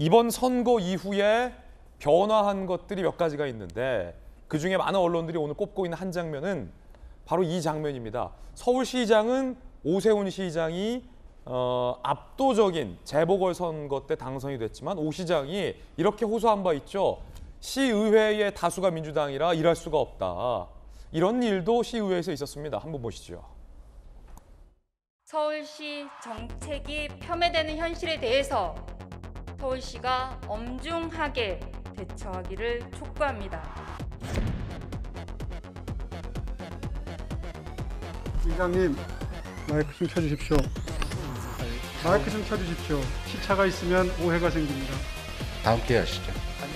이번 선거 이후에 변화한 것들이 몇 가지가 있는데 그중에 많은 언론들이 오늘 꼽고 있는 한 장면은 바로 이 장면입니다. 서울시장은 오세훈 시장이 압도적인 재보궐선거 때 당선이 됐지만 오 시장이 이렇게 호소한 바 있죠. 시의회의 다수가 민주당이라 일할 수가 없다. 이런 일도 시의회에서 있었습니다. 한번 보시죠. 서울시 정책이 폄훼되는 현실에 대해서 서울시가 엄중하게 대처하기를 촉구합니다. 위원장님, 마이크 좀 켜주십시오. 마이크 좀 켜주십시오. 시차가 있으면 오해가 생깁니다. 다음 때 하시죠.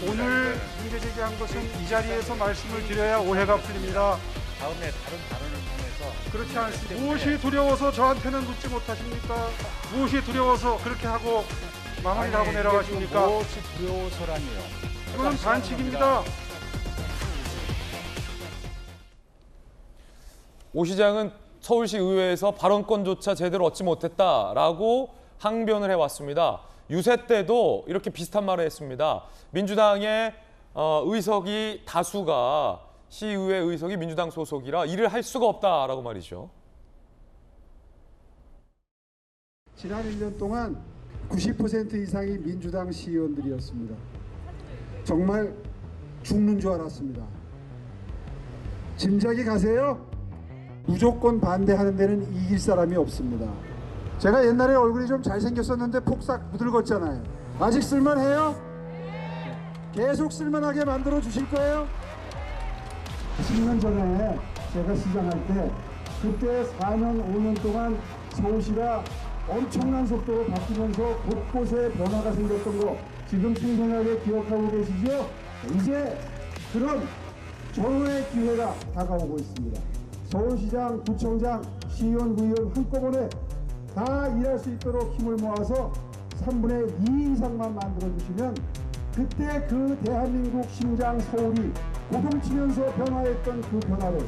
오늘 문제 제기한 것은 이 자리에서 말씀을 드려야 오해가 풀립니다. 다음에 다른 발언을 통해서 그렇지 않습니다. 무엇이 두려워서 저한테는 묻지 못하십니까? 무엇이 두려워서 그렇게 하고 마무리하고 내려가십니까? 무엇이 두려워서라니요. 그건 반칙입니다. 오 시장은 서울시 의회에서 발언권조차 제대로 얻지 못했다라고 항변을 해왔습니다. 유세 때도 이렇게 비슷한 말을 했습니다. 민주당의 의석이 다수가 시의회 의석이 민주당 소속이라 일을 할 수가 없다라고 말이죠. 지난 1년 동안 90% 이상이 민주당 시의원들이었습니다. 정말 죽는 줄 알았습니다. 짐작이 가세요? 무조건 반대하는 데는 이길 사람이 없습니다. 제가 옛날에 얼굴이 좀 잘생겼었는데 폭삭 무들었잖아요. 아직 쓸만해요? 계속 쓸만하게 만들어 주실 거예요? 10년 전에 제가 시장할 때 그때 4년, 5년 동안 서울시가 엄청난 속도로 바뀌면서 곳곳에 변화가 생겼던 거 지금 생생하게 기억하고 계시죠? 이제 그런 전후의 기회가 다가오고 있습니다. 서울시장, 구청장, 시의원, 구의원 한꺼번에 다 일할 수 있도록 힘을 모아서 3분의 2 이상만 만들어주시면 그때 그 대한민국 심장 서울이 고동치면서 변화했던 그 변화를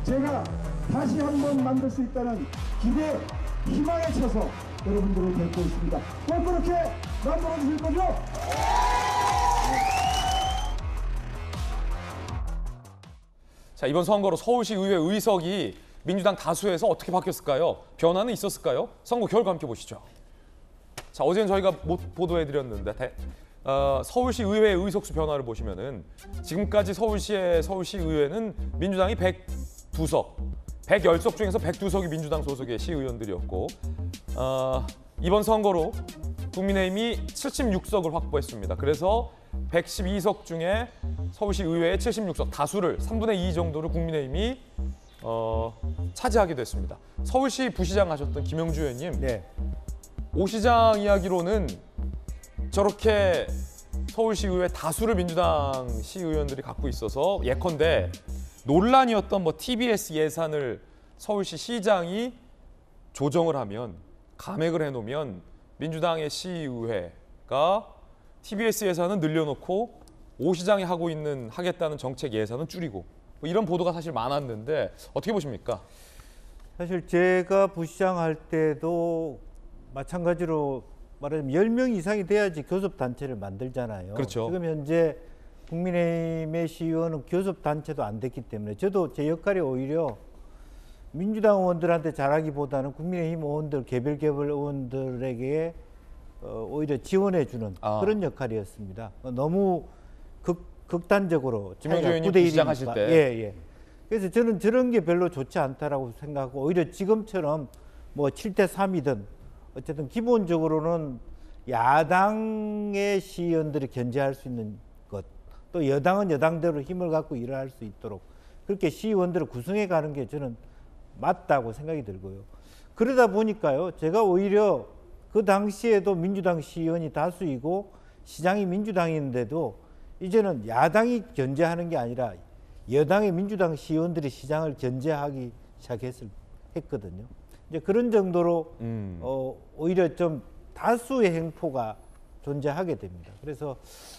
제가 다시 한번 만들 수 있다는 기대, 희망에 차서 여러분들을 뵙고 있습니다. 꼭 그렇게 만들어주실 거죠? 자, 이번 선거로 서울시 의회 의석이 민주당 다수에서 어떻게 바뀌었을까요? 변화는 있었을까요? 선거 결과 함께 보시죠. 자, 어제는 저희가 보도해드렸는데 서울시 의회 의석수 변화를 보시면은 지금까지 서울시 의회는 민주당이 102석, 110석 중에서 102석이 민주당 소속의 시의원들이었고 이번 선거로 국민의힘이 76석을 확보했습니다. 그래서 112석 중에 서울시 의회의 76석, 다수를 3분의 2 정도를 국민의힘이 차지하게 됐습니다. 서울시 부시장 하셨던 김영주 의원님, 네. 오 시장 이야기로는 저렇게 서울시 의회 다수를 민주당 시의원들이 갖고 있어서 예컨대 논란이었던 TBS 예산을 서울시 시장이 조정을 하면 감액을 해놓으면 민주당의 시의회가 TBS 예산은 늘려놓고 오 시장이 하겠다는 정책 예산은 줄이고 이런 보도가 사실 많았는데 어떻게 보십니까? 사실 제가 부시장 할 때도 마찬가지로 말하자면 10명 이상이 돼야지 교섭단체를 만들잖아요. 그렇죠. 지금 현재 국민의힘의 시의원은 교섭단체도 안 됐기 때문에 저도 제 역할이 오히려 민주당 의원들한테 잘하기보다는 국민의힘 의원들, 개별 의원들에게 오히려 지원해주는 그런 역할이었습니다. 너무 극단적으로 김영주 의원님 부시장하실 때. 예. 그래서 저는 저런 게 별로 좋지 않다라고 생각하고 오히려 지금처럼 7대 3이든 어쨌든 기본적으로는 야당의 시의원들이 견제할 수 있는 것, 또 여당은 여당대로 힘을 갖고 일을 할 수 있도록 그렇게 시의원들을 구성해 가는 게 저는 맞다고 생각이 들고요. 그러다 보니까요, 제가 오히려 그 당시에도 민주당 시의원이 다수이고 시장이 민주당인데도 이제는 야당이 견제하는 게 아니라 여당의 민주당 시의원들이 시장을 견제하기 했거든요. 이제 그런 정도로 오히려 좀 다수의 행포가 존재하게 됩니다. 그래서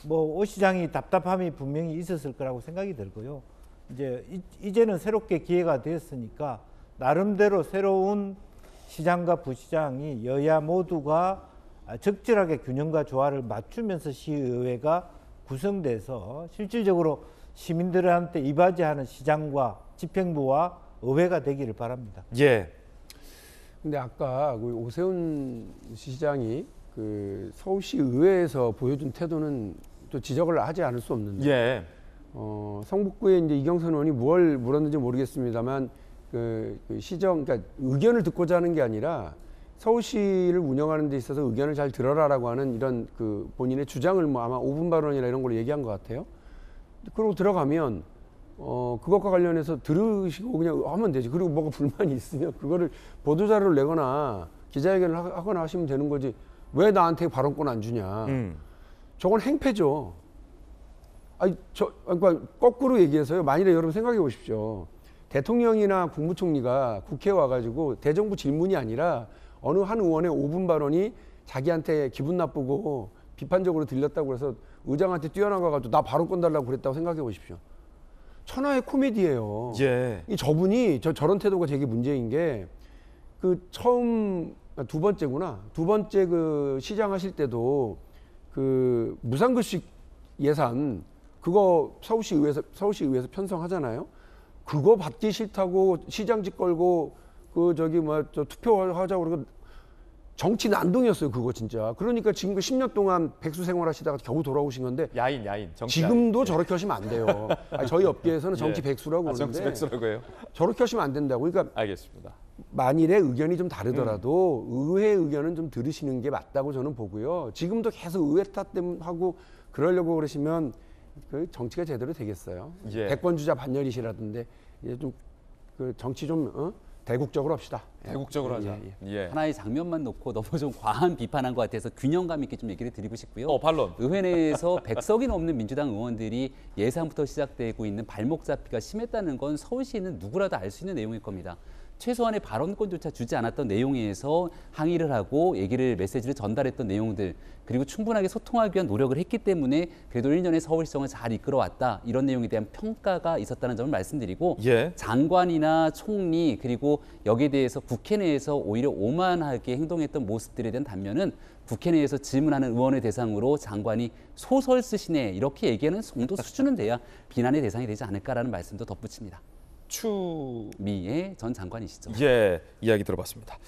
오 시장이 답답함이 분명히 있었을 거라고 생각이 들고요. 이제는 새롭게 기회가 되었으니까 나름대로 새로운 시장과 부시장이 여야 모두가 적절하게 균형과 조화를 맞추면서 시의회가 구성돼서 실질적으로 시민들한테 이바지하는 시장과 집행부와 의회가 되기를 바랍니다. 예. 근데 아까 그 오세훈 시장이 그 서울시 의회에서 보여준 태도는 또 지적을 하지 않을 수 없는데 예. 성북구에 이제 이경선 의원이 뭘 물었는지 모르겠습니다만 그 시정 그러니까 의견을 듣고자 하는 게 아니라 서울시를 운영하는 데 있어서 의견을 잘 들어라라고 하는 이런 그 본인의 주장을 뭐 아마 5분 발언이나 이런 걸로 얘기한 것 같아요. 그러고 들어가면 그것과 관련해서 들으시고 그냥 하면 되지. 그리고 뭐가 불만이 있으면 그거를 보도자료를 내거나 기자회견을 하거나 하시면 되는 거지. 왜 나한테 발언권 안 주냐. 저건 행패죠. 그러니까 거꾸로 얘기해서요. 만일에 여러분 생각해 보십시오. 대통령이나 국무총리가 국회에 와가지고 대정부 질문이 아니라 어느 한 의원의 5분 발언이 자기한테 기분 나쁘고 비판적으로 들렸다고 해서 의장한테 뛰어나가가지고 나 발언권 달라고 그랬다고 생각해 보십시오. 천하의 코미디예요. 예. 이 저분이 저런 태도가 되게 문제인 게 그 처음 두 번째구나. 두 번째 그 시장 하실 때도 그 무상급식 예산 그거 서울시의회에서 편성하잖아요. 그거 받기 싫다고 시장직 걸고 그 저기 뭐 저 투표하자고 그러고 정치 난동이었어요. 그거 진짜. 그러니까 지금 10년 동안 백수 생활하시다가 겨우 돌아오신 건데 야인 정치 지금도 야인. 저렇게 하시면 안 돼요. 아니, 저희 업계에서는 정치 예. 백수라고 그러는데 정치 백수라고 해요? 저렇게 하시면 안 된다고. 그러니까 알겠습니다. 만일에 의견이 좀 다르더라도 의회 의견은 좀 들으시는 게 맞다고 저는 보고요. 지금도 계속 의회 탓 때문에 하고 그러려고 그러시면 그 정치가 제대로 되겠어요. 예. 대권주자 반열이시라던데 이제 좀 그 정치 좀 대국적으로 합시다. 대국적으로 하자. 예. 하나의 장면만 놓고 너무 좀 과한 비판한 것 같아서 균형감 있게 좀 얘기를 드리고 싶고요. 반론. 의회 내에서 100석이 넘는 민주당 의원들이 예상부터 시작되고 있는 발목 잡기가 심했다는 건 서울시는 누구라도 알 수 있는 내용일 겁니다. 최소한의 발언권조차 주지 않았던 내용에서 항의를 하고 메시지를 전달했던 내용들 그리고 충분하게 소통하기 위한 노력을 했기 때문에 그래도 1년의 서울시정을 잘 이끌어왔다 이런 내용에 대한 평가가 있었다는 점을 말씀드리고 예. 장관이나 총리 그리고 여기에 대해서 국회 내에서 오히려 오만하게 행동했던 모습들에 대한 단면은 국회 내에서 질문하는 의원을 대상으로 장관이 소설 쓰시네 이렇게 얘기하는 정도 수준은 돼야 비난의 대상이 되지 않을까라는 말씀도 덧붙입니다. 추미애 전 장관이시죠. 예, 이야기 들어봤습니다.